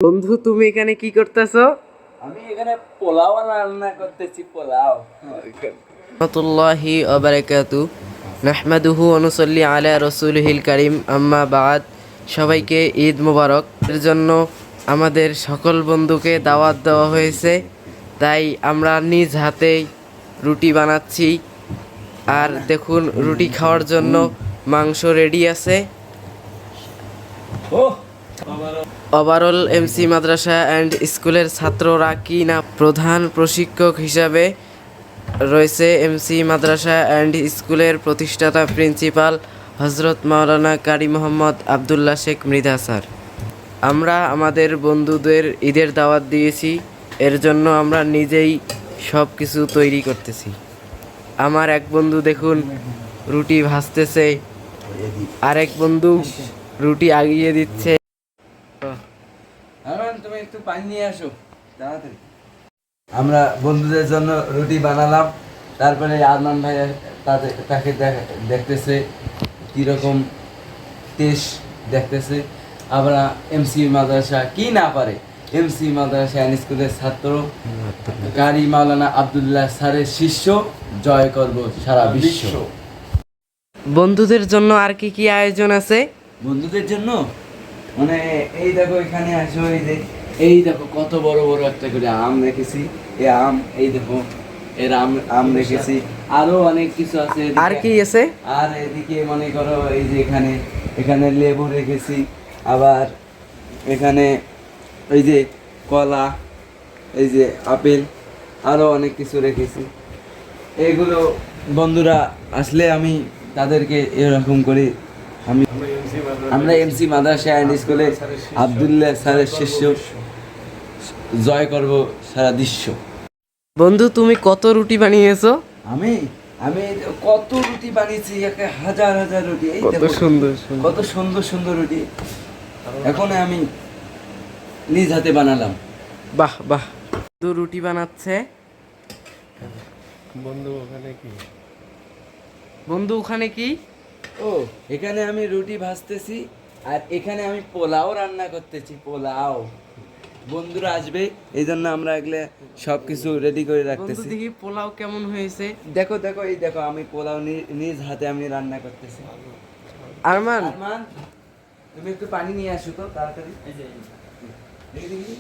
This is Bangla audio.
বন্ধু তুমি এখানে কি করতেছো? আমি এখানে পোলাও রান্না করতেছি, পোলাও। রাহমাতুল্লাহি ওয়া বারাকাতু। নাহমাদুহু ওয়া নুসাল্লি আলা রাসূলিহিল কারীম, আম্মা বাদ। সবাইকে ঈদ মোবারক। এর জন্য আমাদের সকল বন্ধুকে দাওয়াত দেওয়া হয়েছে, তাই আমরা নিজ হাতেই রুটি বানাচ্ছি। আর দেখুন, রুটি খাওয়ার জন্য মাংস রেডি আছে। ওভারঅল এমসি মাদ্রাসা অ্যান্ড স্কুলের ছাত্ররা কি না প্রধান প্রশিক্ষক হিসাবে রয়েছে এমসি মাদ্রাসা অ্যান্ড স্কুলের প্রতিষ্ঠাতা প্রিন্সিপাল হজরত মাওলানা কারি মোহাম্মদ আবদুল্লাহ শেখ মৃধা স্যার। আমরা আমাদের বন্ধুদের ঈদের দাওয়াত দিয়েছি, এর জন্য আমরা নিজেই সব কিছু তৈরি করতেছি। আমার এক বন্ধু দেখুন রুটি ভাজতেছে, আরেক বন্ধু রুটি আগিয়ে দিচ্ছে। তুমি একটু পানি নিয়ে আসো তাড়াতাড়ি। আমরা বন্ধুদের জন্য রুটি বানালাম, তারপরে আদনান ভাই তাকে দেখতেছে কিরকম টেস্ট দেখতেছে। আমরা এমসি মাদ্রাসা কি না পারে, এমসি মাদ্রাসা অ্যান্ড স্কুলের ছাত্র কারি মাওলানা আবদুল্লাহ স্যারের শিষ্য, জয় করব সারা বিশ্ব। বন্ধুদের জন্য আর কি কি আয়োজন আছে? বন্ধুদের জন্য মানে এই দেখো, এখানে আসো, এই দেখো কত বড় বড় একটা করে আম রেখেছি। এই আম, এই দেখো এর আম রেখেছি। আরো অনেক কিছু আছে। আর কি আছে? আর এদিকে মনে করো এই যে এখানে লেবু রেখেছি, আবার এখানে এই যে কলা, এই যে আপেল, আরো অনেক কিছু রেখেছি। এগুলো বন্ধুরা আসলে আমি তাদেরকে এরকম করি। আমরা এমসি মাদ্রাসা অ্যান্ড স্কুলে আবদুল্লাহ স্যারের শিষ্য, জয় করব সারা বিশ্ব। বন্ধু তুমি কত রুটি বানিয়েছো? আমি আমি কত রুটি বানিয়েছি, হাজার হাজার রুটি। এই কত দেখো সুন্দর কত সুন্দর সুন্দর রুটি এখন আমি নিজ হাতে বানালাম। বাহ বাহ। বন্ধু রুটি বানাচ্ছে। বন্ধু ওখানে কি? ও, এখানে আমি রুটি ভাজতেছি, আর এখানে আমি পোলাও রান্না করতেছি, পোলাও। বন্ধুরা আসবে, এই জন্য আমরা এগুলো সব কিছু রেডি করে বন্ধু রাখতেছি। দেখি পোলাও কেমন হয়েছে। দেখো দেখো, এই দেখো আমি পোলাও নিজ হাতে আমি রান্না করতেছি। আরমান, আরমান, তুমি একটু পানি নিয়ে আসো তো তাড়াতাড়ি। দেখি দেখি।